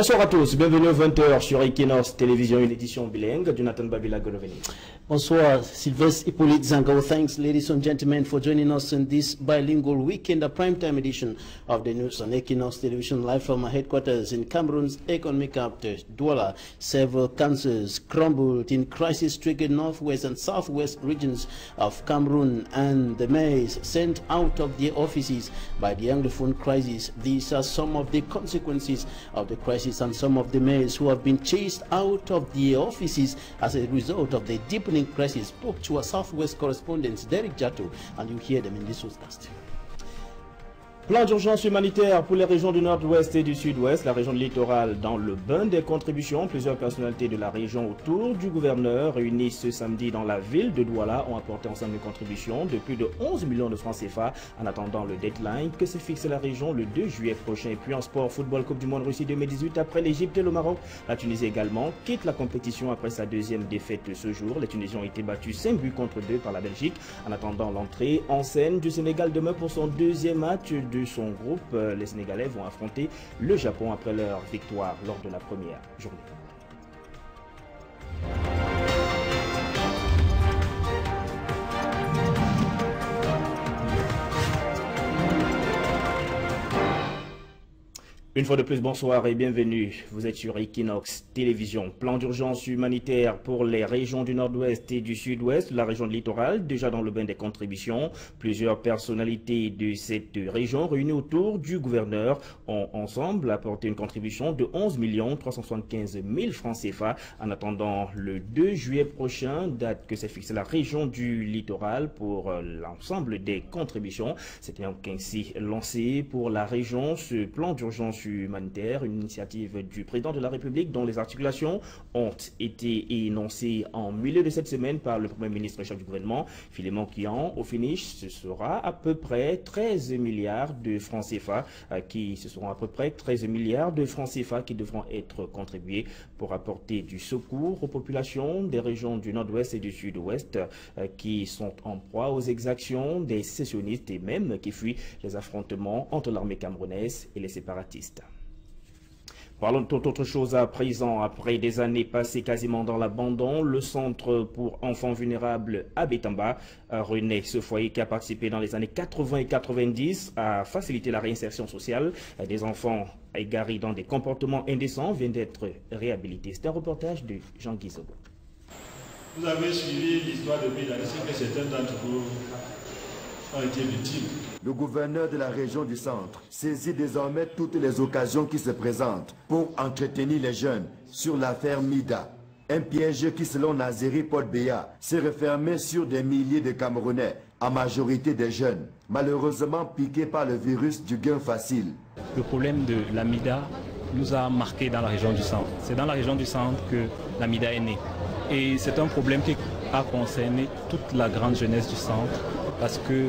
Bonsoir à tous, bienvenue aux 20h sur Equinox Télévision, une édition bilingue. Jonathan Babila Goloveni. Bonsoir, Sylvestre Hippolyte Zango. Thanks, ladies and gentlemen, for joining us in this bilingual weekend, a primetime edition of the news on Equinox Television, live from our headquarters in Cameroon's economic capital, Douala. Several councils crumbled in crisis-stricken northwest and southwest regions of Cameroon, and the mayors sent out of their offices by the Anglophone crisis. These are some of the consequences of the crisis, and some of the mayors who have been chased out of their offices as a result of the deepening crisis spoke to our Southwest correspondent Derek Jato, and you hear them in this podcast. Plan d'urgence humanitaire pour les régions du nord-ouest et du sud-ouest, la région littorale dans le bain des contributions. Plusieurs personnalités de la région autour du gouverneur réunis ce samedi dans la ville de Douala ont apporté ensemble une contribution de plus de 11 millions de francs CFA en attendant le deadline que se fixe la région le 2 juillet prochain. Et puis en sport, football, Coupe du Monde Russie 2018, après l'Égypte et le Maroc, la Tunisie également quitte la compétition après sa deuxième défaite ce jour. Les Tunisiens ont été battus 5 buts contre 2 par la Belgique. En attendant l'entrée en scène du Sénégal demain pour son deuxième match de son groupe, les Sénégalais vont affronter le Japon après leur victoire lors de la première journée. Une fois de plus, bonsoir et bienvenue. Vous êtes sur Equinox Télévision. Plan d'urgence humanitaire pour les régions du nord-ouest et du sud-ouest, la région littorale, déjà dans le bain des contributions. Plusieurs personnalités de cette région réunies autour du gouverneur ont ensemble apporté une contribution de 11 375 000 francs CFA en attendant le 2 juillet prochain, date que s'est fixée la région du littoral pour l'ensemble des contributions. C'était donc ainsi lancé pour la région ce plan d'urgence humanitaire, une initiative du président de la République dont les articulations ont été énoncées en milieu de cette semaine par le Premier ministre et chef du gouvernement, Philémon Kian. Au finish, ce sera à peu près 13 milliards de francs CFA qui devront être contribués pour apporter du secours aux populations des régions du nord-ouest et du sud-ouest qui sont en proie aux exactions des sécessionnistes et même qui fuient les affrontements entre l'armée camerounaise et les séparatistes. Parlons de toute autre chose à présent. Après des années passées quasiment dans l'abandon, le centre pour enfants vulnérables à Bétamba renaît. Ce foyer qui a participé dans les années 80 et 90 à faciliter la réinsertion sociale des enfants égarés dans des comportements indécents vient d'être réhabilité. C'est un reportage de Jean Guizobo. Vous avez suivi l'histoire depuis la liste que certains d'entre vous ont été victimes. Le gouverneur de la région du centre saisit désormais toutes les occasions qui se présentent pour entretenir les jeunes sur l'affaire Mida. Un piège qui, selon Nazeri Podbeya, s'est refermé sur des milliers de Camerounais, en majorité des jeunes, malheureusement piqués par le virus du gain facile. Le problème de la Mida nous a marqué dans la région du centre. C'est dans la région du centre que la Mida est née. Et c'est un problème qui a concerné toute la grande jeunesse du centre parce que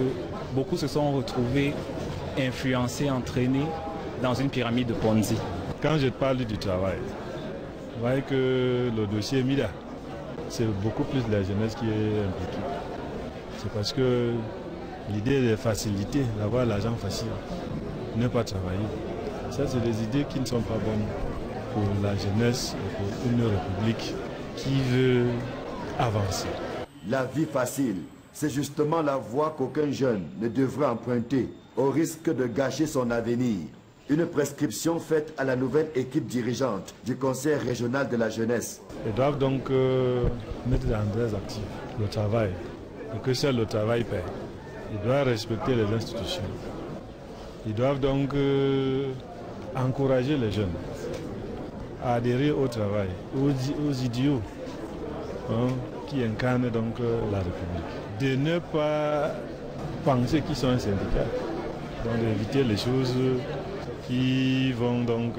beaucoup se sont retrouvés influencés, entraînés dans une pyramide de Ponzi. Quand je parle du travail, vous voyez que le dossier Mida, c'est beaucoup plus la jeunesse qui est impliquée. C'est parce que l'idée de faciliter, d'avoir l'argent facile, ne pas travailler, ça c'est des idées qui ne sont pas bonnes pour la jeunesse et pour une république qui veut avancer. La vie facile, c'est justement la voie qu'aucun jeune ne devrait emprunter au risque de gâcher son avenir. Une prescription faite à la nouvelle équipe dirigeante du Conseil régional de la jeunesse. Ils doivent donc mettre dans des actifs le travail, et que seul le travail paie. Ils doivent respecter les institutions. Ils doivent donc encourager les jeunes à adhérer au travail, aux idiots qui incarnent donc la République. De ne pas penser qu'ils sont un syndicat, donc d'éviter les choses qui vont donc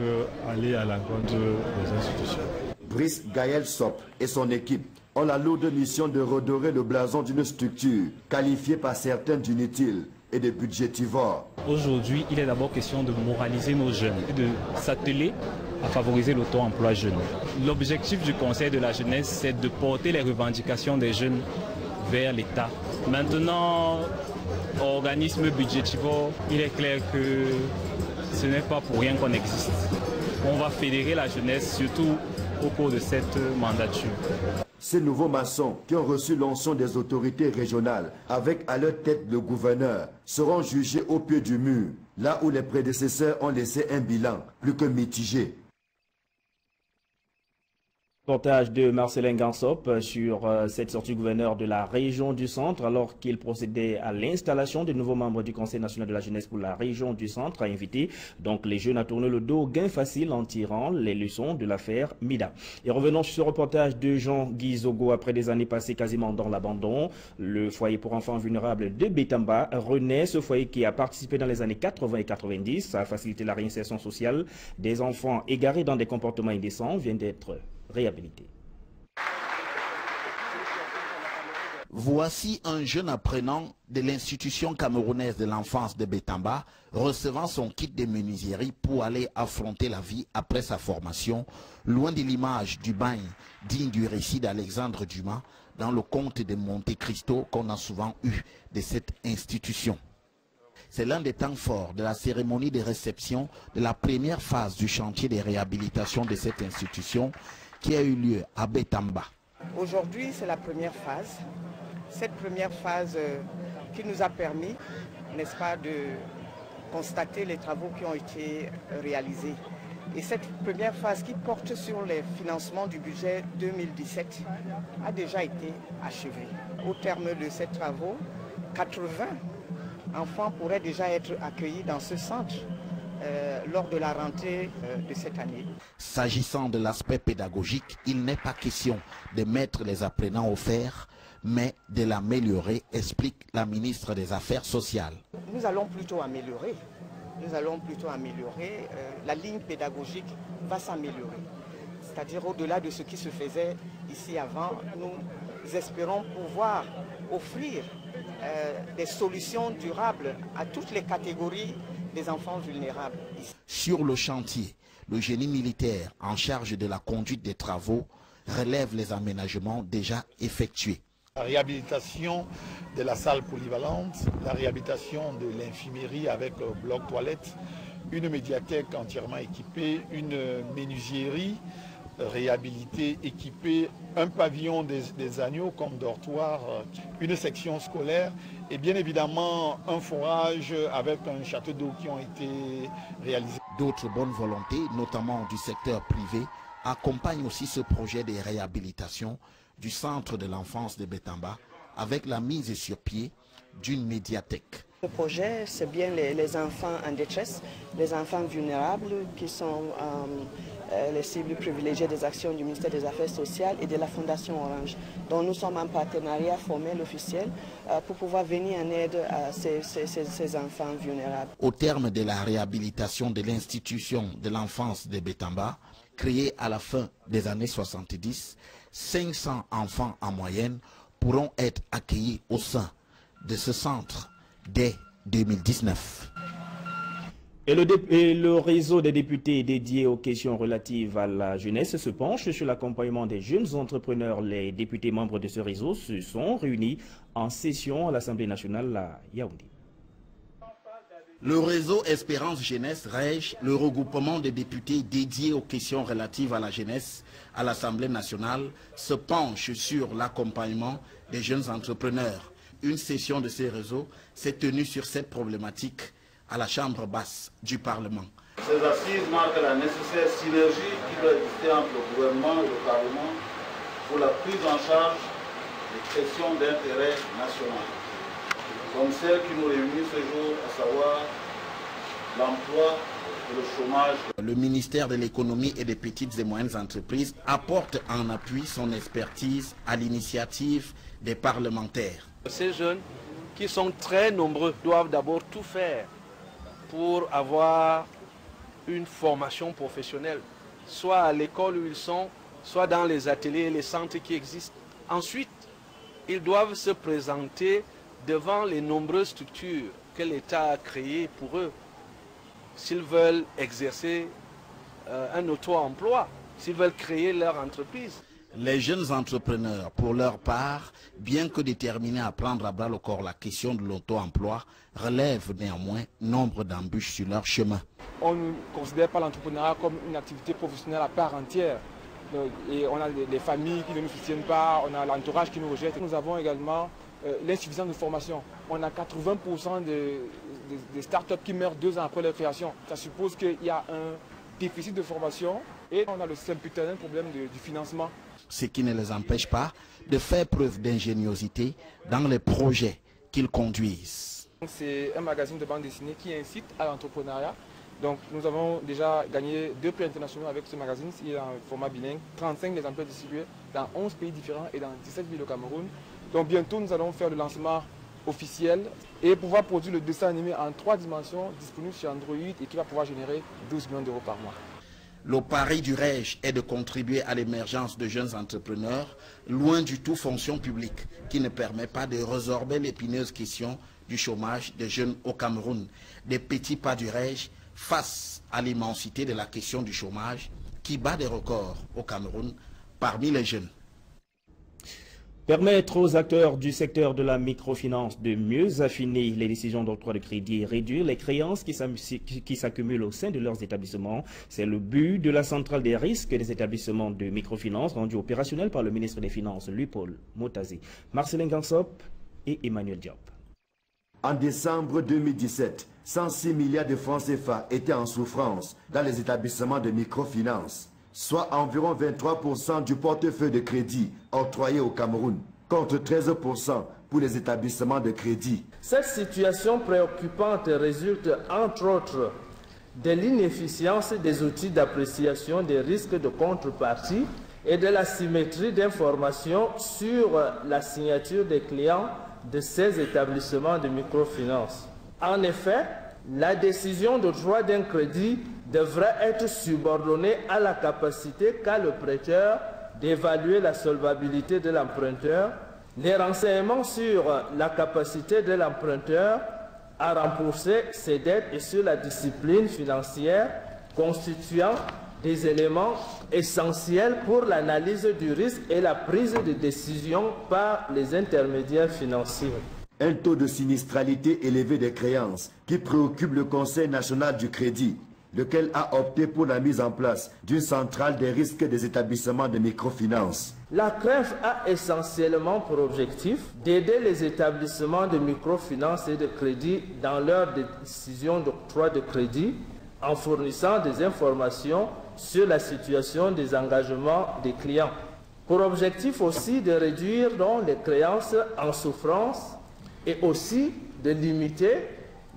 aller à l'encontre des institutions. Brice Gaël Sop et son équipe ont la lourde mission de redorer le blason d'une structure qualifiée par certains d'inutile et de budgétivore. Aujourd'hui, il est d'abord question de moraliser nos jeunes et de s'atteler à favoriser l'auto-emploi jeune. L'objectif du Conseil de la jeunesse, c'est de porter les revendications des jeunes vers l'État. Maintenant, organisme budgétivore, il est clair que ce n'est pas pour rien qu'on existe. on va fédérer la jeunesse, surtout au cours de cette mandature. Ces nouveaux maçons qui ont reçu l'onction des autorités régionales avec à leur tête le gouverneur seront jugés au pied du mur, là où les prédécesseurs ont laissé un bilan plus que mitigé. Reportage de Marcelin Gansop sur cette sortie gouverneur de la région du Centre alors qu'il procédait à l'installation de nouveaux membres du Conseil national de la jeunesse pour la région du Centre, a invité donc les jeunes à tourner le dos au gain facile en tirant les leçons de l'affaire Mida. Et revenons sur ce reportage de Jean-Guy Zogo. Après des années passées quasiment dans l'abandon, le foyer pour enfants vulnérables de Bétamba renaît. Ce foyer qui a participé dans les années 80 et 90 à faciliter la réinsertion sociale des enfants égarés dans des comportements indécents vient d'être réhabilité. Voici un jeune apprenant de l'institution camerounaise de l'enfance de Bétamba recevant son kit de menuiserie pour aller affronter la vie après sa formation, loin de l'image du bagne digne du récit d'Alexandre Dumas dans le conte de Monte Cristo qu'on a souvent eu de cette institution. C'est l'un des temps forts de la cérémonie de réception de la première phase du chantier de réhabilitation de cette institution qui a eu lieu à Bétamba. Aujourd'hui, c'est la première phase. Cette première phase qui nous a permis, n'est-ce pas, de constater les travaux qui ont été réalisés. Et cette première phase qui porte sur les financements du budget 2017 a déjà été achevée. Au terme de ces travaux, 80 enfants pourraient déjà être accueillis dans ce centre lors de la rentrée de cette année. S'agissant de l'aspect pédagogique, il n'est pas question de mettre les apprenants au fer, mais de l'améliorer, explique la ministre des Affaires sociales. Nous allons plutôt améliorer. La ligne pédagogique va s'améliorer. C'est-à-dire au-delà de ce qui se faisait ici avant, nous espérons pouvoir offrir des solutions durables à toutes les catégories des enfants vulnérables. Sur le chantier, le génie militaire en charge de la conduite des travaux relève les aménagements déjà effectués. La réhabilitation de la salle polyvalente, la réhabilitation de l'infirmerie avec le bloc toilette, une médiathèque entièrement équipée, une menuiserie réhabilitée, équipée, un pavillon des agneaux comme dortoir, une section scolaire et bien évidemment un forage avec un château d'eau qui ont été réalisés. D'autres bonnes volontés, notamment du secteur privé, accompagnent aussi ce projet de réhabilitation du centre de l'enfance de Bétamba avec la mise sur pied d'une médiathèque. Le projet, c'est bien les enfants en détresse, les enfants vulnérables qui sont les cibles privilégiées des actions du ministère des Affaires sociales et de la Fondation Orange, dont nous sommes en partenariat formel officiel pour pouvoir venir en aide à ces enfants vulnérables. Au terme de la réhabilitation de l'institution de l'enfance de Bétamba, créée à la fin des années 70, 500 enfants en moyenne pourront être accueillis au sein de ce centre dès 2019. Et le réseau des députés dédié aux questions relatives à la jeunesse se penche sur l'accompagnement des jeunes entrepreneurs. Les députés membres de ce réseau se sont réunis en session à l'Assemblée nationale à Yaoundé. Le réseau Espérance Jeunesse REJ, le regroupement des députés dédiés aux questions relatives à la jeunesse à l'Assemblée nationale, se penche sur l'accompagnement des jeunes entrepreneurs. Une session de ces réseaux s'est tenue sur cette problématique à la Chambre basse du Parlement. Ces assises marquent la nécessaire synergie qui doit exister entre le gouvernement et le Parlement pour la prise en charge des questions d'intérêt national, comme celle qui nous réunit ce jour, à savoir l'emploi et le chômage. Le ministère de l'économie et des petites et moyennes entreprises apporte en appui son expertise à l'initiative des parlementaires. Ces jeunes qui sont très nombreux doivent d'abord tout faire pour avoir une formation professionnelle, soit à l'école où ils sont, soit dans les ateliers et les centres qui existent. Ensuite, ils doivent se présenter devant les nombreuses structures que l'État a créées pour eux, s'ils veulent exercer un auto-emploi, s'ils veulent créer leur entreprise. Les jeunes entrepreneurs, pour leur part, bien que déterminés à prendre à bras le corps la question de l'auto-emploi, relèvent néanmoins nombre d'embûches sur leur chemin. on ne considère pas l'entrepreneuriat comme une activité professionnelle à part entière. Et on a des familles qui ne nous soutiennent pas, on a l'entourage qui nous rejette. Nous avons également l'insuffisance de formation. On a 80% des startups qui meurent 2 ans après leur création. Ça suppose qu'il y a un déficit de formation et on a le sempiternel problème du financement. Ce qui ne les empêche pas de faire preuve d'ingéniosité dans les projets qu'ils conduisent. C'est un magazine de bande dessinée qui incite à l'entrepreneuriat. Donc nous avons déjà gagné 2 prix internationaux avec ce magazine. Il est en format bilingue, 35 exemplaires distribués dans 11 pays différents et dans 17 villes au Cameroun. Donc bientôt nous allons faire le lancement officiel et pouvoir produire le dessin animé en 3 dimensions disponible sur Android et qui va pouvoir générer 12 millions d'euros par mois. Le pari du REJ est de contribuer à l'émergence de jeunes entrepreneurs, loin du tout fonction publique, qui ne permet pas de résorber l'épineuse question du chômage des jeunes au Cameroun. Des petits pas du REJ face à l'immensité de la question du chômage qui bat des records au Cameroun parmi les jeunes. Permettre aux acteurs du secteur de la microfinance de mieux affiner les décisions d'octroi de crédit et réduire les créances qui s'accumulent au sein de leurs établissements, c'est le but de la centrale des risques des établissements de microfinance rendue opérationnelle par le ministre des Finances, Louis-Paul Motazi, Marcelin Gansop et Emmanuel Diop. En décembre 2017, 106 milliards de francs CFA étaient en souffrance dans les établissements de microfinance, soit environ 23% du portefeuille de crédit octroyé au Cameroun, contre 13% pour les établissements de crédit. Cette situation préoccupante résulte entre autres de l'inefficience des outils d'appréciation des risques de contrepartie et de l'asymétrie d'informations sur la signature des clients de ces établissements de microfinance. En effet, la décision d'octroi d'un crédit devrait être subordonnée à la capacité qu'a le prêteur d'évaluer la solvabilité de l'emprunteur, les renseignements sur la capacité de l'emprunteur à rembourser ses dettes et sur la discipline financière constituant des éléments essentiels pour l'analyse du risque et la prise de décision par les intermédiaires financiers. Un taux de sinistralité élevé des créances qui préoccupe le Conseil national du crédit, lequel a opté pour la mise en place d'une centrale des risques des établissements de microfinance. La CREF a essentiellement pour objectif d'aider les établissements de microfinance et de crédit dans leurs décisions d'octroi de crédit en fournissant des informations sur la situation des engagements des clients. Pour objectif aussi de réduire donc les créances en souffrance et aussi de limiter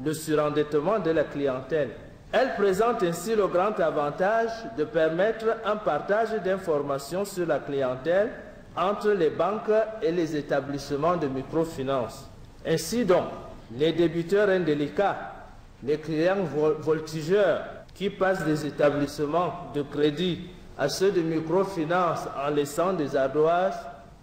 le surendettement de la clientèle. Elle présente ainsi le grand avantage de permettre un partage d'informations sur la clientèle entre les banques et les établissements de microfinance. Ainsi donc, les débiteurs indélicats, les clients voltigeurs qui passent des établissements de crédit à ceux de microfinance en laissant des ardoises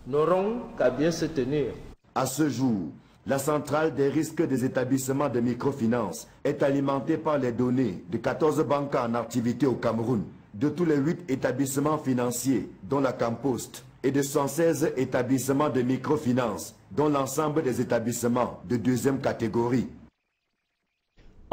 n'auront qu'à bien se tenir. À ce jour, la centrale des risques des établissements de microfinance est alimentée par les données de 14 banques en activité au Cameroun, de tous les 8 établissements financiers, dont la Campost, et de 116 établissements de microfinance, dont l'ensemble des établissements de 2e catégorie.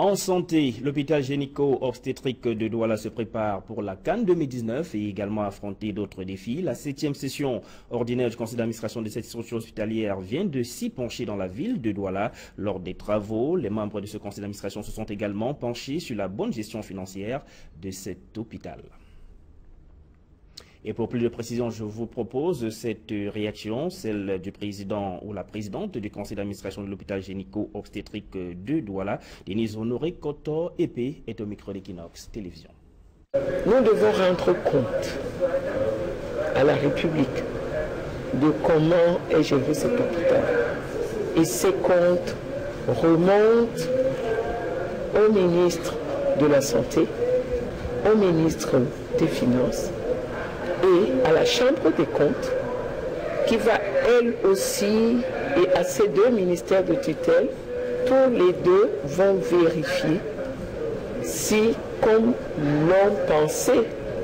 En santé, l'hôpital gynéco-obstétrique de Douala se prépare pour la CAN 2019 et également affronter d'autres défis. La 7e session ordinaire du conseil d'administration de cette structure hospitalière vient de s'y pencher dans la ville de Douala. Lors des travaux, les membres de ce conseil d'administration se sont également penchés sur la bonne gestion financière de cet hôpital. Et pour plus de précision, je vous propose cette réaction, celle du président ou la présidente du conseil d'administration de l'hôpital gynéco-obstétrique de Douala, Denise Honoré Koto Épée, est au micro d'Equinox Télévision. Nous devons rendre compte à la République de comment est géré cet hôpital. Et ces comptes remontent au ministre de la Santé, au ministre des Finances, et à la Chambre des comptes, qui va elle aussi, et à ces 2 ministères de tutelle, tous les 2 vont vérifier si, comme l'ont pensé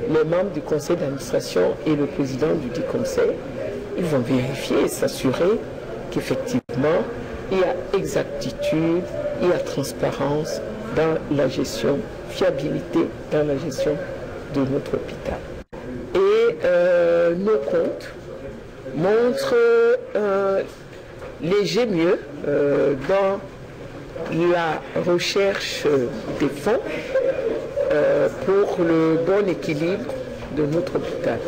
les membres du conseil d'administration et le président du dit conseil, ils vont vérifier et s'assurer qu'effectivement, il y a exactitude, il y a transparence dans la gestion fiabilité dans la gestion de notre hôpital. Et nos comptes montrent léger mieux dans la recherche des fonds pour le bon équilibre de notre hôpital.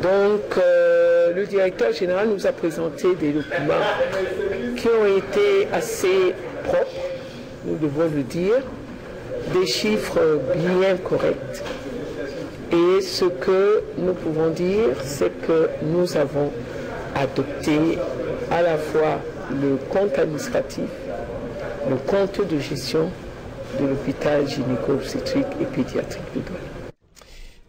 Donc, le directeur général nous a présenté des documents qui ont été assez propres, nous devons le dire, des chiffres bien corrects. Et ce que nous pouvons dire, c'est que nous avons adopté à la fois le compte administratif, le compte de gestion de l'hôpital gynéco-obstétrique et pédiatrique de Douala.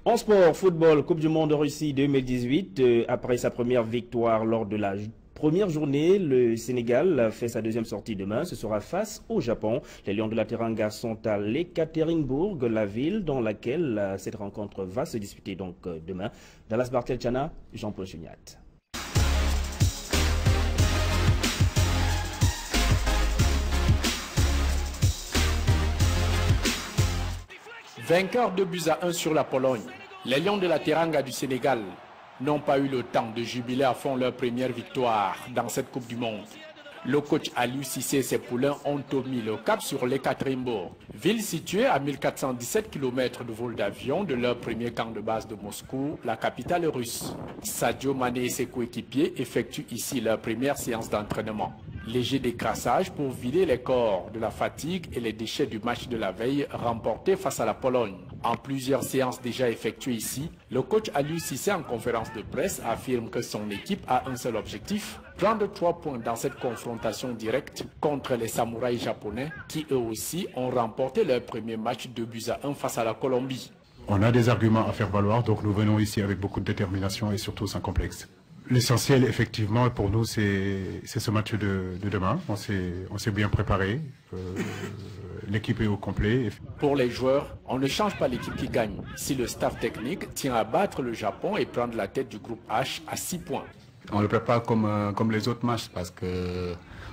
En sport, football, Coupe du Monde de Russie 2018, après sa première victoire lors de la première journée, le Sénégal fait sa deuxième sortie demain. Ce sera face au Japon. Les Lions de la Teranga sont à l'Ekaterinbourg, la ville dans laquelle cette rencontre va se disputer donc demain. Dallas Bartel-Chana, Jean-Paul Chuniat. Vainqueur 2-1 sur la Pologne, les Lions de la Teranga du Sénégal n'ont pas eu le temps de jubiler à fond leur première victoire dans cette Coupe du Monde. Le coach Aliou Cissé et ses poulains ont mis le cap sur l'Ekaterinbourg, ville située à 1417 km de vol d'avion de leur premier camp de base de Moscou, la capitale russe. Sadio Mané et ses coéquipiers effectuent ici leur première séance d'entraînement. Léger décrassage pour vider les corps de la fatigue et les déchets du match de la veille remporté face à la Pologne. En plusieurs séances déjà effectuées ici, le coach Aliou Cissé en conférence de presse affirme que son équipe a un seul objectif, prendre 3 points dans cette confrontation directe contre les samouraïs japonais qui eux aussi ont remporté leur premier match 2-1 face à la Colombie. On a des arguments à faire valoir, donc nous venons ici avec beaucoup de détermination et surtout sans complexe. L'essentiel, effectivement, pour nous, c'est ce match de demain. On s'est bien préparé. L'équipe est au complet. Pour les joueurs, on ne change pas l'équipe qui gagne. Si le staff technique tient à battre le Japon et prendre la tête du groupe H à 6 points. On le prépare comme les autres matchs parce que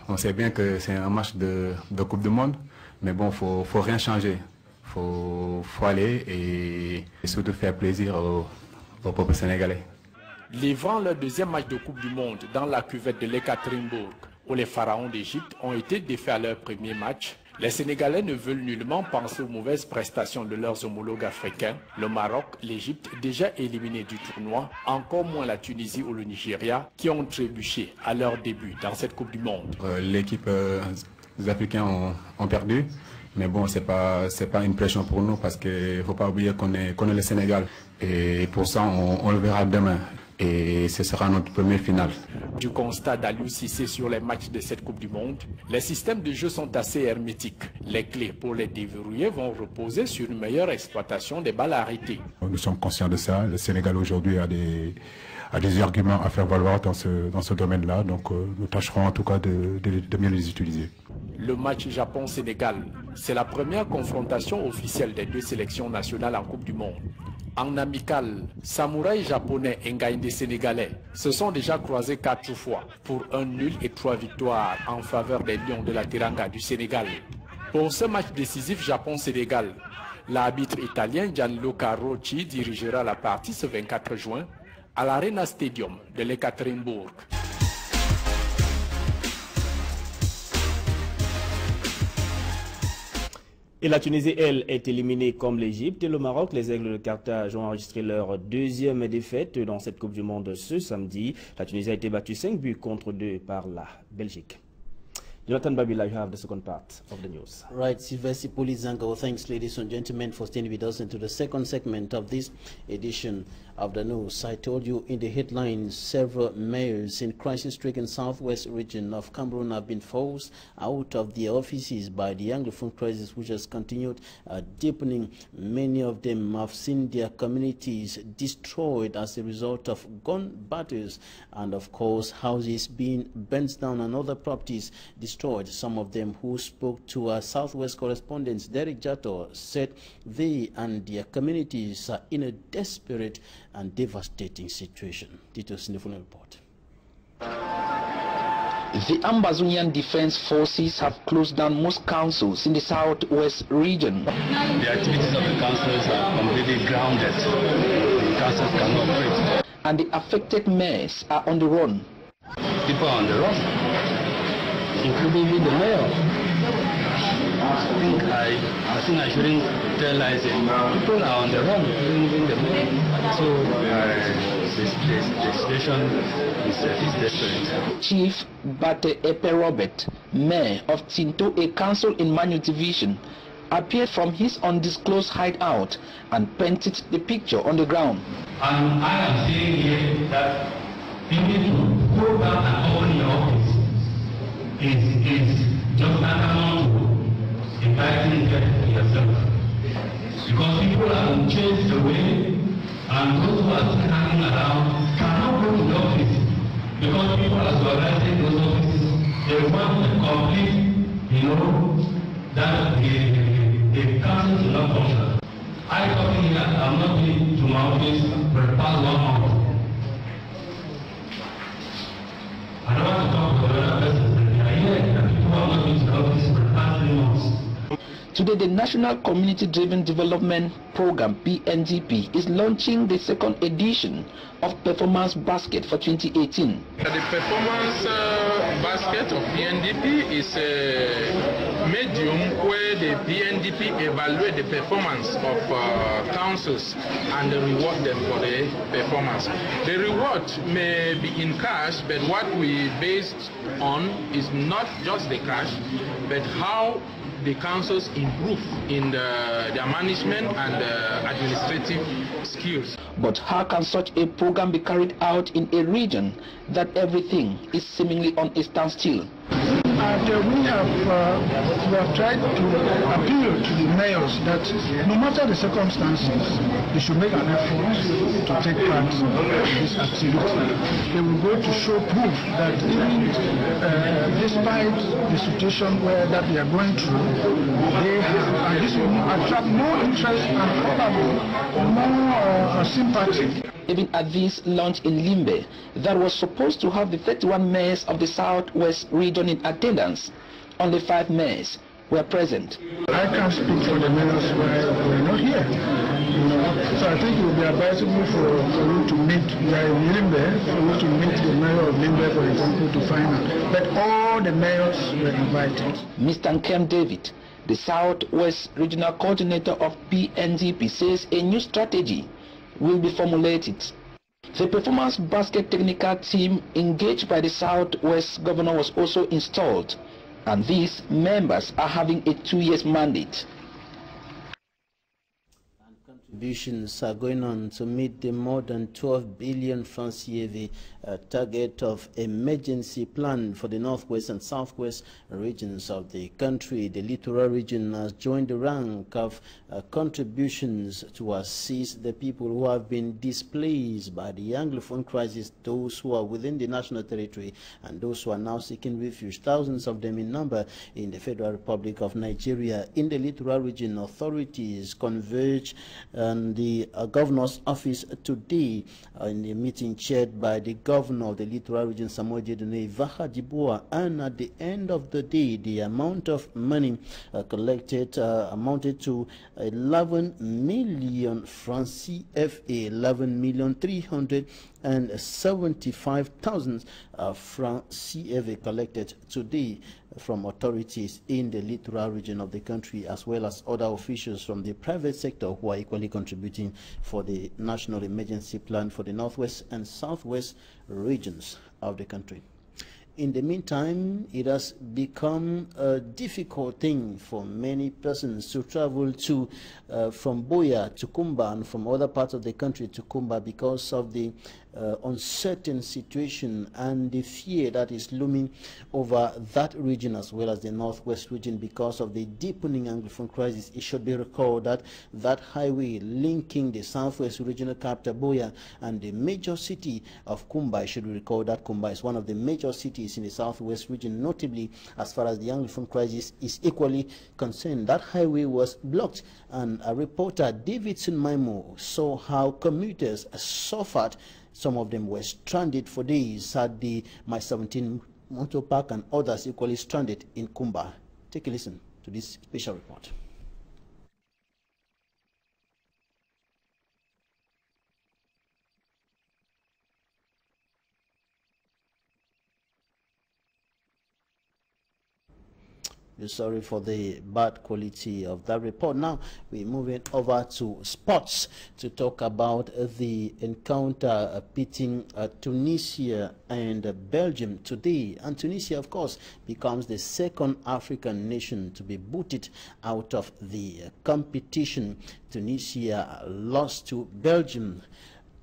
on sait bien que c'est un match de Coupe du Monde. Mais bon, faut rien changer. Faut aller et surtout faire plaisir au peuple sénégalais. Livrant leur deuxième match de Coupe du Monde dans la cuvette de l'Ekaterinbourg, où les pharaons d'Égypte ont été défaits à leur premier match, les Sénégalais ne veulent nullement penser aux mauvaises prestations de leurs homologues africains, le Maroc, l'Égypte déjà éliminés du tournoi, encore moins la Tunisie ou le Nigeria, qui ont trébuché à leur début dans cette Coupe du Monde. L'équipe des Africains ont perdu. Mais bon, c'est pas une pression pour nous parce qu'il ne faut pas oublier qu'on est le Sénégal. Et pour ça, on le verra demain. Et ce sera notre première finale. Du constat d'Aliou Cissé sur les matchs de cette Coupe du Monde, les systèmes de jeu sont assez hermétiques. Les clés pour les déverrouiller vont reposer sur une meilleure exploitation des balles arrêtées. Nous sommes conscients de ça. Le Sénégal aujourd'hui a des arguments à faire valoir dans ce domaine-là. Donc nous tâcherons en tout cas de bien les utiliser. Le match Japon-Sénégal, c'est la première confrontation officielle des deux sélections nationales en Coupe du Monde. En amical, Samouraï japonais et Ngaïndé sénégalais se sont déjà croisés 4 fois pour 1 nul et 3 victoires en faveur des Lions de la Teranga du Sénégal. Pour ce match décisif Japon-Sénégal, l'arbitre italien Gianluca Rocci dirigera la partie ce 24 juin à l'Arena Stadium de l'Ekaterinbourg. Et la Tunisie, elle, est éliminée comme l'Égypte et le Maroc. Les Aigles de Carthage ont enregistré leur deuxième défaite dans cette Coupe du Monde ce samedi. La Tunisie a été battue 5-2 par la Belgique. Jonathan Babila, you have the second part of the news. Right, Sylvester Polizango, thanks ladies and gentlemen for staying with us into the second segment of this edition of the news. I told you in the headlines, several mayors in crisis-stricken southwest region of Cameroon have been forced out of their offices by the Anglophone crisis, which has continued deepening. Many of them have seen their communities destroyed as a result of gun battles and, of course, houses being burnt down and other properties destroyed. Some of them who spoke to our Southwest correspondent, Derek Jato, said they and their communities are in a desperate and devastating situation. Details in the following report. The Ambazonian Defense Forces have closed down most councils in the southwest region. The activities of the councils are completely grounded. The councils cannot operate. And the affected mayors are on the run. People are on the run, including the mayor. I think I shouldn't tell lies. People are on the run, including the mayor. So the situation is desperate. Chief Bate Epe Robert, mayor of Tinto, a council in Manu Division, appeared from his undisclosed hideout and painted the picture on the ground. And I am saying here that you need to go back and open your office. It's just tantamount to inviting yourself. Because people are chased away, and those who are still hanging around cannot go to the office. Because people are organizing those offices, they want to complete, that the council is not functional. I talking here, I'm not going to my office for the past 1 month. I don't want to talk to the other person. They are here, and people are not going to the office for the past 3 months. Today, the National Community-Driven Development Program, PNDP, is launching the second edition of Performance Basket for 2018. The Performance Basket of PNDP is a medium where the PNDP evaluate the performance of councils and reward them for the performance. The reward may be in cash, but what we based on is not just the cash, but how the councils improve in their management and administrative skills. But how can such a program be carried out in a region that everything is seemingly on a standstill? We have tried to appeal to the mayors that no matter the circumstances, they should make an effort to take part in this activity. They will go to show proof that even despite the situation that they are going through, they have, and this will attract more interest and probably more sympathy. Even at this launch in Limbe, that was supposed to have the 31 mayors of the southwest region in attendance, only 5 mayors were present. I can't speak for the mayors who are not here. So I think it would be advisable for you to meet Limbe, for you to meet the mayor of Limbe, for example, to find out. But all the mayors were invited. Mr. Nkem David, the Southwest Regional Coordinator of PNDP, says a new strategy will be formulated. The Performance Basket technical team engaged by the Southwest Governor was also installed, and these members are having a 2-year mandate. Contributions are going on to meet the more than 12 billion francs CFA target of emergency plan for the northwest and southwest regions of the country. The littoral region has joined the rank of contributions to assist the people who have been displaced by the Anglophone crisis, those who are within the national territory and those who are now seeking refuge, thousands of them in number in the Federal Republic of Nigeria. In the littoral region, authorities converge on the governor's office today in a meeting chaired by the governor of the littoral region, Samuel Jedune Vaha Diboa, and at the end of the day, the amount of money collected amounted to 11 million francs CFA, 11,375,000 francs CFA collected today from authorities in the littoral region of the country, as well as other officials from the private sector who are equally contributing for the national emergency plan for the northwest and southwest regions of the country. In the meantime, it has become a difficult thing for many persons to travel to from Buea to Kumba and from other parts of the country to Kumba because of the uncertain situation and the fear that is looming over that region as well as the northwest region because of the deepening Anglophone crisis. It should be recalled that that highway linking the southwest regional capital Buea and the major city of Kumba, I should recall that Kumba is one of the major cities in the southwest region, notably as far as the Anglophone crisis is equally concerned. That highway was blocked, and a reporter, Davidson Maimo, saw how commuters suffered. Some of them were stranded for days at the My 17 Motor Park and others equally stranded in Kumba. Take a listen to this special report. Sorry for the bad quality of that report. Now we're moving over to sports to talk about the encounter pitting Tunisia and Belgium today. And Tunisia, of course, becomes the second African nation to be booted out of the competition. Tunisia lost to Belgium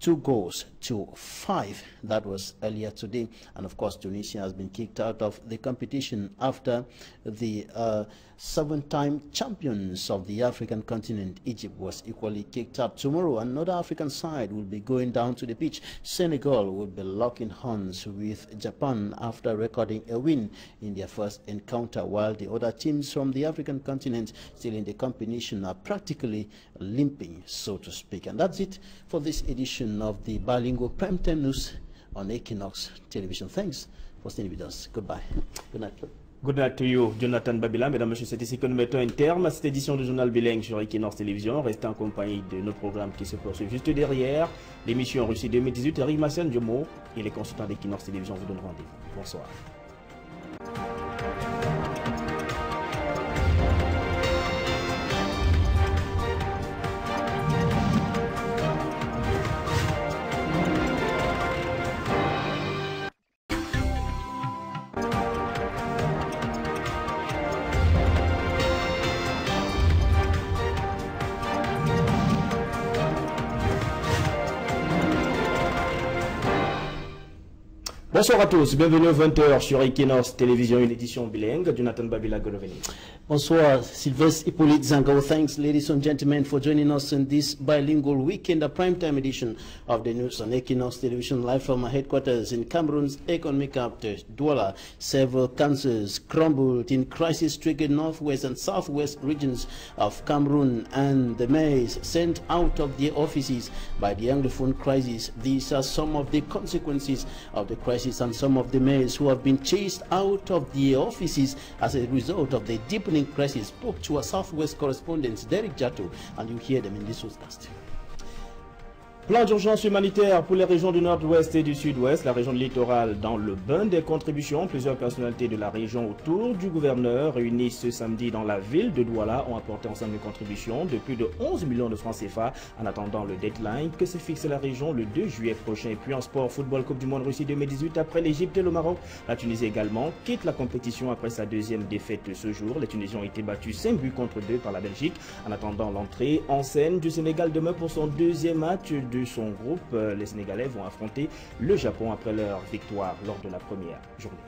2-5. That was earlier today. And of course, Tunisia has been kicked out of the competition after the 7-time champions of the African continent, Egypt, was equally kicked out. Tomorrow, another African side will be going down to the pitch. Senegal will be locking horns with Japan after recording a win in their first encounter, while the other teams from the African continent still in the competition are practically limping, so to speak. And that's it for this edition of the Bilingual Primetime News on Equinox Television. Thanks for staying with us. Goodbye. Good night. Good night to you, Jonathan Babila. Mesdames, Messieurs, c'est ici que nous mettons un terme à cette édition du journal bilingue sur Equinox Télévision. Restez en compagnie de nos programmes qui se poursuivent juste derrière. L'émission Russie 2018, Eric Massian Diomo et les consultants d'Equinox Télévision vous donnent rendez-vous. Bonsoir. Bonsoir à tous, bienvenue aux 20h sur Equinox Télévision, une édition bilingue. Jonathan Babila, good evening. Bonsoir, Sylvestre Hippolyte Zango. Thanks, ladies and gentlemen, for joining us in this bilingual weekend, a primetime edition of the news on Equinox Television, live from our headquarters in Cameroon's economic capital, Douala. Several councils crumbled in crisis-stricken northwest and southwest regions of Cameroon, and the mayors sent out of their offices by the Anglophone crisis. These are some of the consequences of the crisis, and some of the mayors who have been chased out of their offices as a result of the deepening crisis spoke to our Southwest correspondent Derek Jato, and you hear them in this newscast. Plan d'urgence humanitaire pour les régions du nord-ouest et du sud-ouest, la région littorale dans le bain des contributions. Plusieurs personnalités de la région autour du gouverneur réunis ce samedi dans la ville de Douala ont apporté ensemble une contribution de plus de 11 millions de francs CFA en attendant le deadline que se fixe la région le 2 juillet prochain. Et puis en sport, football, Coupe du Monde Russie 2018, après l'Égypte et le Maroc, la Tunisie également quitte la compétition après sa deuxième défaite ce jour. Les Tunisiens ont été battus 5-2 par la Belgique. En attendant l'entrée en scène du Sénégal demain pour son deuxième match de son groupe, les Sénégalais vont affronter le Japon après leur victoire lors de la première journée.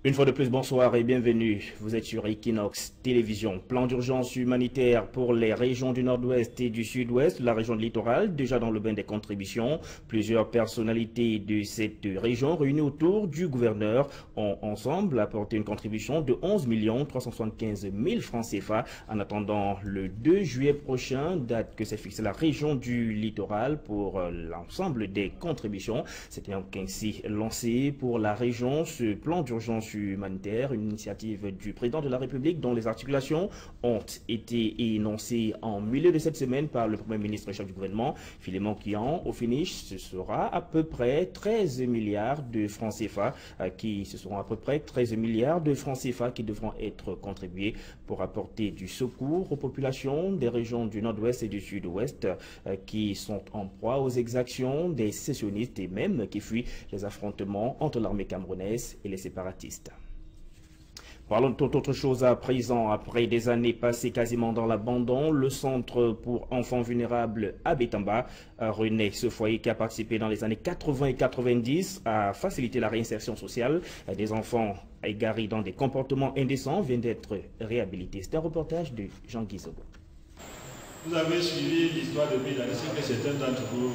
Une fois de plus, bonsoir et bienvenue. Vous êtes sur Equinox Télévision. Plan d'urgence humanitaire pour les régions du nord-ouest et du sud-ouest, la région de littoral, déjà dans le bain des contributions. Plusieurs personnalités de cette région réunies autour du gouverneur ont ensemble apporté une contribution de 11 375 000 francs CFA en attendant le 2 juillet prochain, date que s'est fixée la région du littoral pour l'ensemble des contributions. C'était donc ainsi lancé pour la région ce plan d'urgence humanitaire, une initiative du président de la République dont les articulations ont été énoncées en milieu de cette semaine par le Premier ministre et chef du gouvernement, Philémon Kian. Au finish, ce sera à peu près 13 milliards de francs CFA qui devront être contribués pour apporter du secours aux populations des régions du nord-ouest et du sud-ouest qui sont en proie aux exactions des sécessionnistes et même qui fuient les affrontements entre l'armée camerounaise et les séparatistes. Parlons de toute autre chose à présent. Après des années passées quasiment dans l'abandon, le centre pour enfants vulnérables à Bétamba renaît. Ce foyer qui a participé dans les années 80 et 90 à faciliter la réinsertion sociale des enfants égarés dans des comportements indécents vient d'être réhabilité. C'est un reportage de Jean Guizobo. Vous avez suivi l'histoire depuis l'année, c'est que certains d'entre vous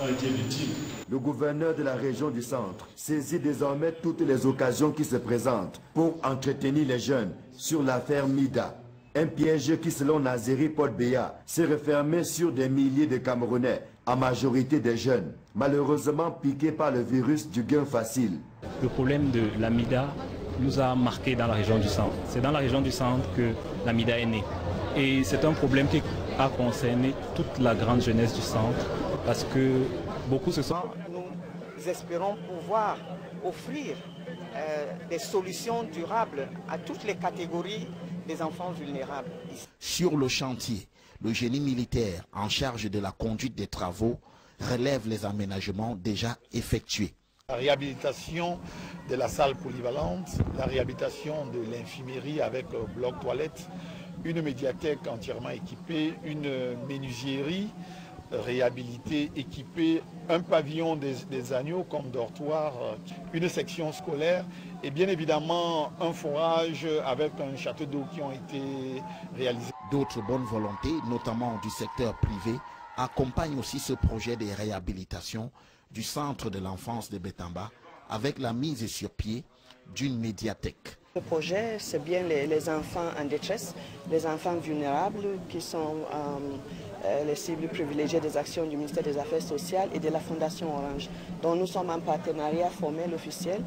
ont été victimes. Le gouverneur de la région du centre saisit désormais toutes les occasions qui se présentent pour entretenir les jeunes sur l'affaire Mida. Un piège qui, selon Nazeri Podbeya, s'est refermé sur des milliers de Camerounais, en majorité des jeunes, malheureusement piqués par le virus du gain facile. Le problème de la Mida nous a marqué dans la région du centre. C'est dans la région du centre que la Mida est née. Et c'est un problème qui a concerné toute la grande jeunesse du centre, parce que beaucoup se sont... Nous espérons pouvoir offrir des solutions durables à toutes les catégories des enfants vulnérables. Sur le chantier, le génie militaire en charge de la conduite des travaux relève les aménagements déjà effectués. La réhabilitation de la salle polyvalente, la réhabilitation de l'infirmerie avec bloc toilette, une médiathèque entièrement équipée, une menuiserie réhabilitée, équipée, un pavillon des agneaux comme dortoir, une section scolaire et bien évidemment un forage avec un château d'eau qui ont été réalisés. D'autres bonnes volontés, notamment du secteur privé, accompagnent aussi ce projet de réhabilitation du centre de l'enfance de Bétamba avec la mise sur pied d'une médiathèque. Le projet, c'est bien les enfants en détresse, les enfants vulnérables qui sont les cibles privilégiées des actions du ministère des Affaires sociales et de la Fondation Orange, dont nous sommes en partenariat formel officiel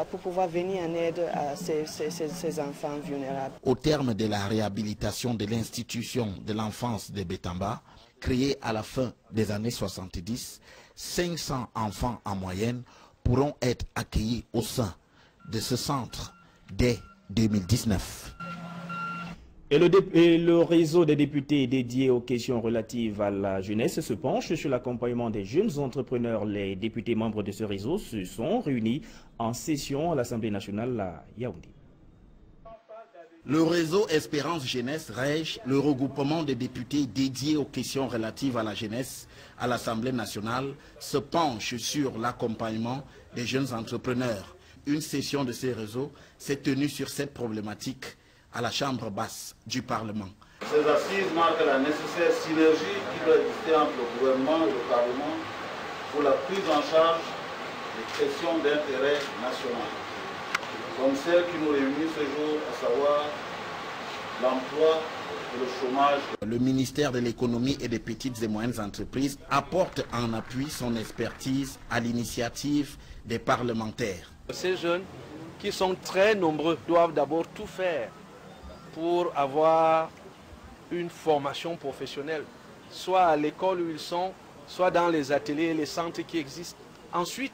pour pouvoir venir en aide à ces enfants vulnérables. Au terme de la réhabilitation de l'institution de l'enfance de Bétamba, créée à la fin des années 70, 500 enfants en moyenne pourront être accueillis au sein de ce centre dès 2019. Et le réseau des députés dédié aux questions relatives à la jeunesse se penche sur l'accompagnement des jeunes entrepreneurs. Les députés membres de ce réseau se sont réunis en session à l'Assemblée nationale à Yaoundé. Le réseau Espérance Jeunesse REJ, le regroupement des députés dédiés aux questions relatives à la jeunesse à l'Assemblée nationale, se penche sur l'accompagnement des jeunes entrepreneurs. Une session de ces réseaux s'est tenue sur cette problématique à la Chambre basse du Parlement. Ces assises marquent la nécessaire synergie qui doit exister entre le gouvernement et le Parlement pour la prise en charge des questions d'intérêt national, comme celle qui nous réunit ce jour, à savoir l'emploi et le chômage. Le ministère de l'économie et des petites et moyennes entreprises apporte en appui son expertise à l'initiative des parlementaires. Ces jeunes qui sont très nombreux doivent d'abord tout faire pour avoir une formation professionnelle, soit à l'école où ils sont, soit dans les ateliers et les centres qui existent. Ensuite,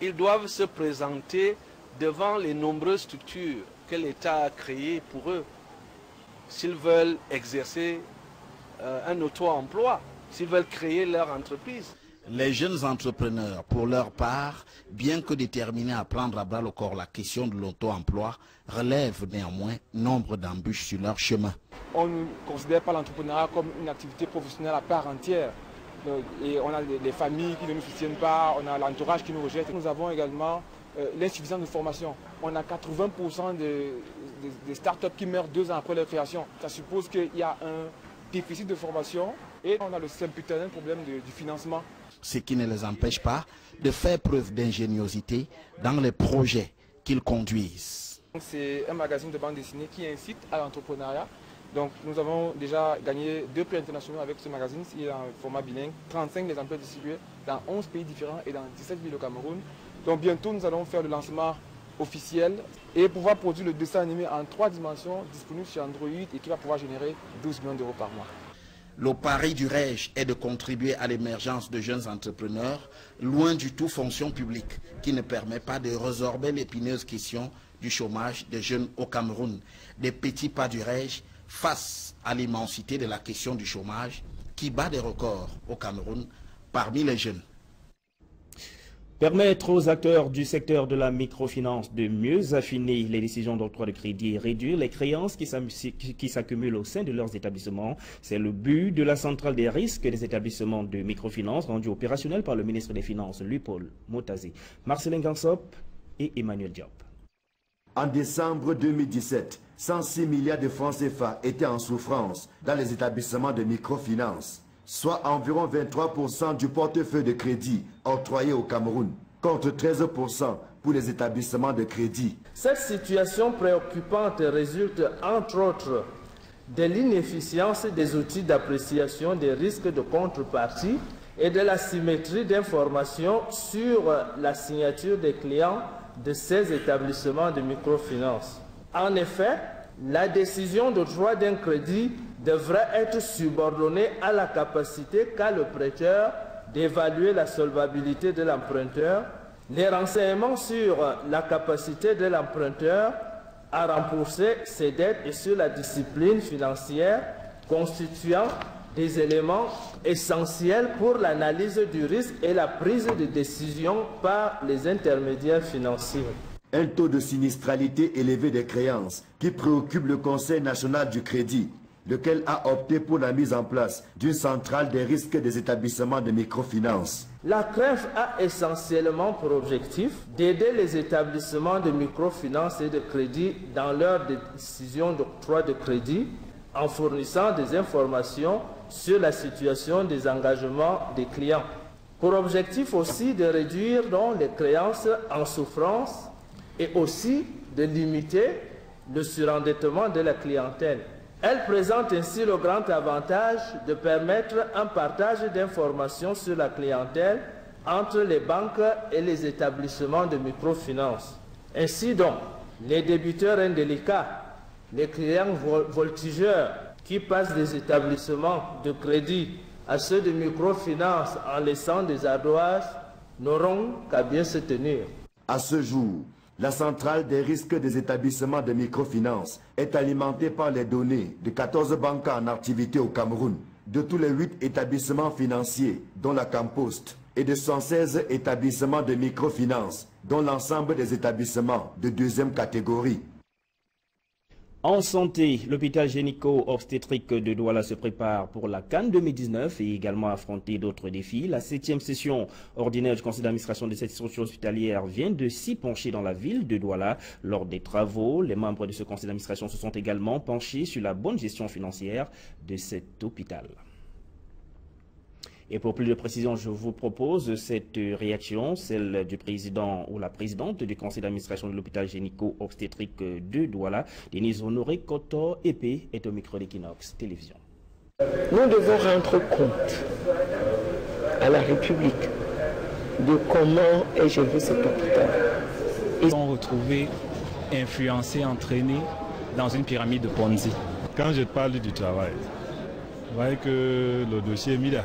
ils doivent se présenter devant les nombreuses structures que l'État a créées pour eux, s'ils veulent exercer un auto-emploi, s'ils veulent créer leur entreprise. Les jeunes entrepreneurs, pour leur part, bien que déterminés à prendre à bras le corps la question de l'auto-emploi, relèvent néanmoins nombre d'embûches sur leur chemin. On ne considère pas l'entrepreneuriat comme une activité professionnelle à part entière. Et on a des familles qui ne nous soutiennent pas, on a l'entourage qui nous rejette. Nous avons également l'insuffisance de formation. On a 80% des startups qui meurent 2 ans après leur création. Ça suppose qu'il y a un déficit de formation et on a le sempiternel problème du financement. Ce qui ne les empêche pas de faire preuve d'ingéniosité dans les projets qu'ils conduisent. C'est un magazine de bande dessinée qui incite à l'entrepreneuriat. Donc nous avons déjà gagné 2 prix internationaux avec ce magazine. Il est en format bilingue, 35 exemplaires distribués dans 11 pays différents et dans 17 villes au Cameroun. Donc bientôt nous allons faire le lancement officiel et pouvoir produire le dessin animé en 3 dimensions disponible sur Android et qui va pouvoir générer 12 millions d'euros par mois. Le pari du REJ est de contribuer à l'émergence de jeunes entrepreneurs, loin du tout fonction publique, qui ne permet pas de résorber l'épineuse question du chômage des jeunes au Cameroun. Des petits pas du REJ face à l'immensité de la question du chômage qui bat des records au Cameroun parmi les jeunes. Permettre aux acteurs du secteur de la microfinance de mieux affiner les décisions d'octroi de crédit et réduire les créances qui s'accumulent au sein de leurs établissements, c'est le but de la centrale des risques des établissements de microfinance rendue opérationnelle par le ministre des Finances, Louis-Paul Motazi, Marcelin Gansop et Emmanuel Diop. En décembre 2017, 106 milliards de francs CFA étaient en souffrance dans les établissements de microfinance. soit environ 23% du portefeuille de crédit octroyé au Cameroun, contre 13% pour les établissements de crédit. Cette situation préoccupante résulte entre autres de l'inefficience des outils d'appréciation des risques de contrepartie et de la symétrie d'informations sur la signature des clients de ces établissements de microfinance. En effet, la décision d'octroi d'un crédit devrait être subordonnée à la capacité qu'a le prêteur d'évaluer la solvabilité de l'emprunteur, les renseignements sur la capacité de l'emprunteur à rembourser ses dettes et sur la discipline financière constituant des éléments essentiels pour l'analyse du risque et la prise de décision par les intermédiaires financiers. Un taux de sinistralité élevé des créances qui préoccupe le Conseil national du crédit, lequel a opté pour la mise en place d'une centrale des risques des établissements de microfinance. La CREF a essentiellement pour objectif d'aider les établissements de microfinance et de crédit dans leur décision d'octroi de crédit en fournissant des informations sur la situation des engagements des clients. Pour objectif aussi de réduire donc les créances en souffrance et aussi de limiter le surendettement de la clientèle. Elle présente ainsi le grand avantage de permettre un partage d'informations sur la clientèle entre les banques et les établissements de microfinance. Ainsi donc, les débiteurs indélicats, les clients voltigeurs qui passent des établissements de crédit à ceux de microfinance en laissant des ardoises n'auront qu'à bien se tenir. À ce jour, la centrale des risques des établissements de microfinance est alimentée par les données de 14 banques en activité au Cameroun, de tous les 8 établissements financiers, dont la Campost, et de 116 établissements de microfinance, dont l'ensemble des établissements de deuxième catégorie. En santé, l'hôpital gynéco-obstétrique de Douala se prépare pour la CAN 2019 et également affronter d'autres défis. La 7e session ordinaire du conseil d'administration de cette structure hospitalière vient de s'y pencher dans la ville de Douala. Lors des travaux, les membres de ce conseil d'administration se sont également penchés sur la bonne gestion financière de cet hôpital. Et pour plus de précision, je vous propose cette réaction, celle du président ou la présidente du conseil d'administration de l'hôpital gynéco-obstétrique de Douala, Denise Honoré Koto Épée, est au micro d'Equinox Télévision. Nous devons rendre compte à la République de comment est géré cet hôpital. Ils sont retrouvés influencés, entraînés dans une pyramide de Ponzi. Quand je parle du travail, vous voyez que le dossier MIDA,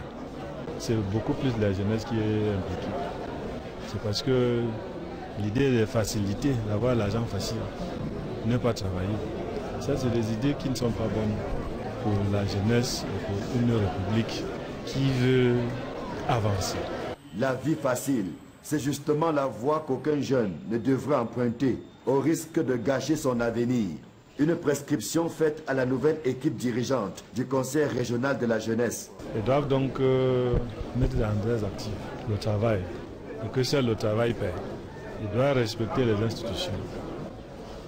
c'est beaucoup plus la jeunesse qui est impliquée. C'est parce que l'idée de faciliter, d'avoir l'argent facile, ne pas travailler. Ça, c'est des idées qui ne sont pas bonnes pour la jeunesse et pour une république qui veut avancer. La vie facile, c'est justement la voie qu'aucun jeune ne devrait emprunter au risque de gâcher son avenir. Une prescription faite à la nouvelle équipe dirigeante du Conseil régional de la jeunesse. Ils doivent donc mettre dans des actifs le travail, et que seul le travail paie. Ils doivent respecter les institutions.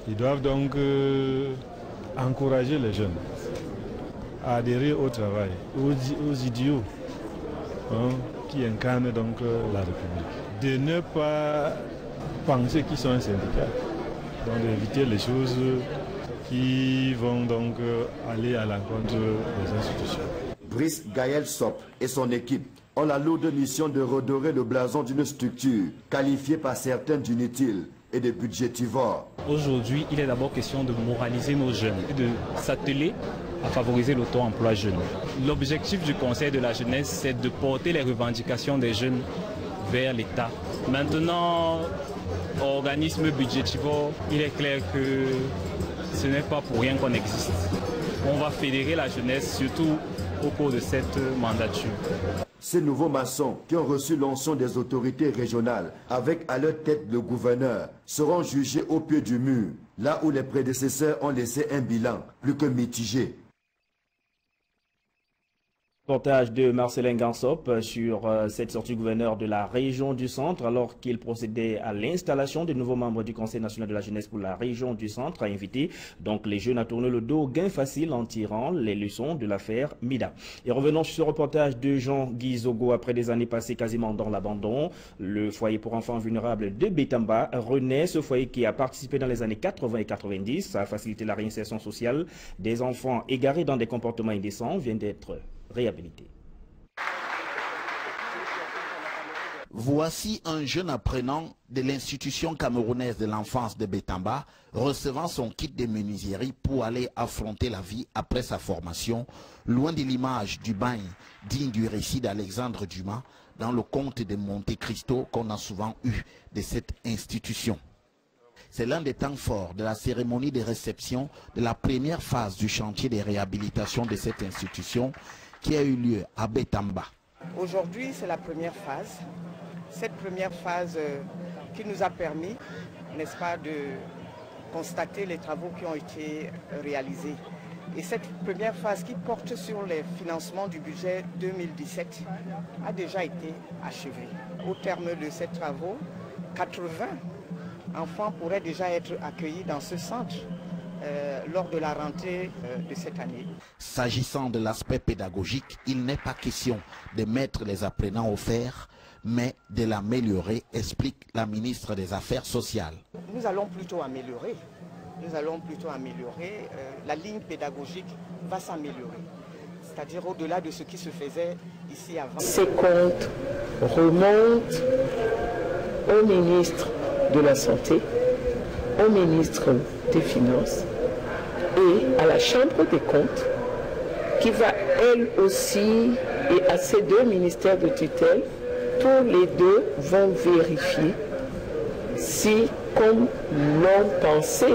Ils doivent donc encourager les jeunes à adhérer au travail, aux idiots qui incarnent donc la République. De ne pas penser qu'ils sont un syndicat, donc d'éviter les choses qui vont donc aller à l'encontre des institutions. Brice Gaël Sop et son équipe ont la lourde mission de redorer le blason d'une structure qualifiée par certains d'inutile et de budgétivore. Aujourd'hui, il est d'abord question de moraliser nos jeunes et de s'atteler à favoriser l'auto-emploi jeune. L'objectif du Conseil de la jeunesse, c'est de porter les revendications des jeunes vers l'État. Maintenant, organisme budgétivore, il est clair que ce n'est pas pour rien qu'on existe. On va fédérer la jeunesse, surtout au cours de cette mandature. Ces nouveaux maçons qui ont reçu l'onction des autorités régionales avec à leur tête le gouverneur seront jugés au pied du mur, là où les prédécesseurs ont laissé un bilan plus que mitigé. Reportage de Marcelin Gansop sur cette sortie du gouverneur de la région du Centre alors qu'il procédait à l'installation des nouveaux membres du Conseil national de la jeunesse pour la région du Centre, a invité donc les jeunes à tourner le dos au gain facile en tirant les leçons de l'affaire Mida. Et revenons sur ce reportage de Jean-Guy Zogo. Après des années passées quasiment dans l'abandon, le foyer pour enfants vulnérables de Bétamba renaît. Ce foyer qui a participé dans les années 80 et 90 à faciliter la réinsertion sociale des enfants égarés dans des comportements indécents vient d'être réhabilité. Voici un jeune apprenant de l'institution camerounaise de l'enfance de Bétamba recevant son kit de menuiserie pour aller affronter la vie après sa formation, loin de l'image du bagne digne du récit d'Alexandre Dumas dans le conte de Monte Cristo qu'on a souvent eu de cette institution. C'est l'un des temps forts de la cérémonie de réception de la première phase du chantier de réhabilitation de cette institution qui a eu lieu à Bétamba. Aujourd'hui, c'est la première phase. Cette première phase qui nous a permis, n'est-ce pas, de constater les travaux qui ont été réalisés. Et cette première phase qui porte sur les financements du budget 2017 a déjà été achevée. Au terme de ces travaux, 80 enfants pourraient déjà être accueillis dans ce centre lors de la rentrée de cette année. S'agissant de l'aspect pédagogique, il n'est pas question de mettre les apprenants au fer, mais de l'améliorer, explique la ministre des Affaires sociales. Nous allons plutôt améliorer. La ligne pédagogique va s'améliorer. C'est-à-dire au-delà de ce qui se faisait ici avant. Ces comptes remontent au ministre de la Santé, au ministre des Finances et à la Chambre des comptes qui va elle aussi, et à ces deux ministères de tutelle, tous les deux vont vérifier si, comme l'ont pensé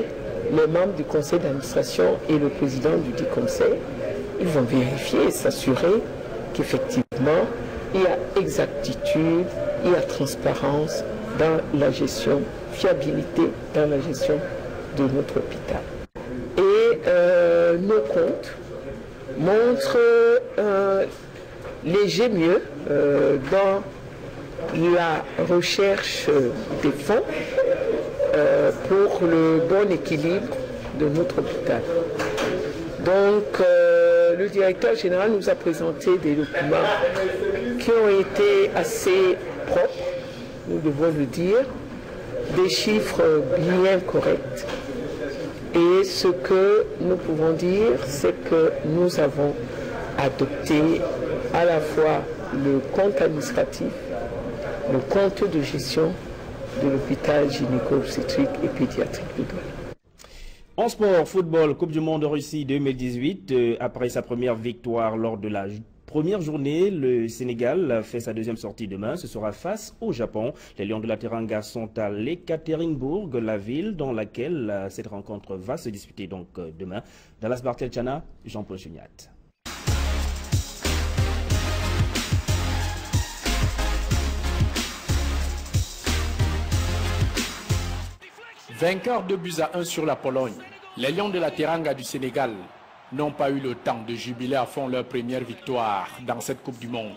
les membres du conseil d'administration et le président du dit conseil, ils vont vérifier et s'assurer qu'effectivement il y a exactitude, il y a transparence dans la gestion, fiabilité dans la gestion de notre hôpital. Et nos comptes montrent léger mieux dans la recherche des fonds pour le bon équilibre de notre hôpital. Donc le directeur général nous a présenté des documents qui ont été assez propres, nous devons le dire, des chiffres bien corrects. Et ce que nous pouvons dire, c'est que nous avons adopté à la fois le compte administratif, le compte de gestion de l'hôpital gynéco-obstétrique et pédiatrique de Douala. En sport, football, Coupe du Monde de Russie 2018, après sa première victoire lors de la première journée, le Sénégal fait sa deuxième sortie demain. Ce sera face au Japon. Les Lions de la Teranga sont à l'Ekaterinbourg, la ville dans laquelle cette rencontre va se disputer donc demain. Dallas Bartel-Chana, Jean-Paul Chuniat. Vainqueur 2-1 sur la Pologne, les Lions de la Teranga du Sénégal n'ont pas eu le temps de jubiler à fond leur première victoire dans cette Coupe du Monde.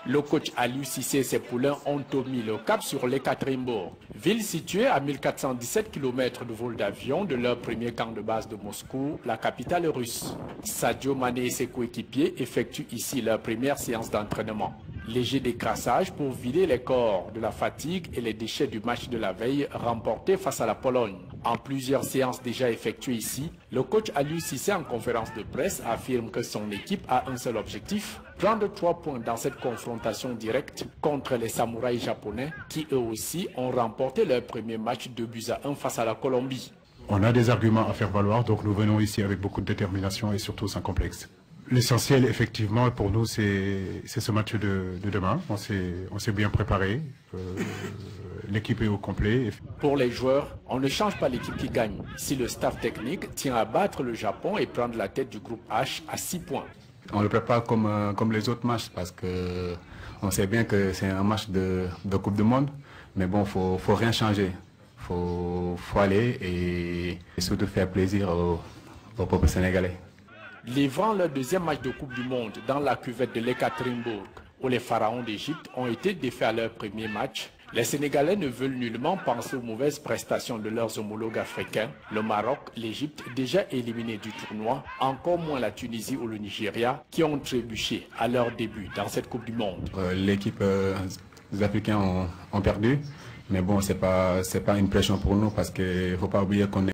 Le coach Aliou Cissé et ses poulains ont mis le cap sur l'Ekaterinbourg, ville située à 1417 km de vol d'avion de leur premier camp de base de Moscou, la capitale russe. Sadio Mané et ses coéquipiers effectuent ici leur première séance d'entraînement. Léger décrassage pour vider les corps de la fatigue et les déchets du match de la veille remporté face à la Pologne. En plusieurs séances déjà effectuées ici, le coach Aliou Cissé en conférence de presse affirme que son équipe a un seul objectif, prendre 3 points dans cette confrontation directe contre les samouraïs japonais qui eux aussi ont remporté leur premier match 2-1 face à la Colombie. On a des arguments à faire valoir, donc nous venons ici avec beaucoup de détermination et surtout sans complexe. L'essentiel, effectivement, pour nous, c'est ce match de demain. On s'est bien préparé. L'équipe est au complet. Pour les joueurs, on ne change pas l'équipe qui gagne. Si le staff technique tient à battre le Japon et prendre la tête du groupe H à 6 points. On le prépare comme les autres matchs parce qu'on sait bien que c'est un match de Coupe du Monde. Mais bon, faut rien changer. Faut aller et surtout faire plaisir au peuple sénégalais. livrant leur deuxième match de Coupe du Monde dans la cuvette de l'Ekaterinbourg, où les pharaons d'Égypte ont été défaits à leur premier match. Les Sénégalais ne veulent nullement penser aux mauvaises prestations de leurs homologues africains, le Maroc, l'Égypte déjà éliminés du tournoi, encore moins la Tunisie ou le Nigeria, qui ont trébuché à leur début dans cette Coupe du Monde. L'équipe des Africains ont perdu, mais bon, c'est pas une pression pour nous parce qu'il ne faut pas oublier qu'on est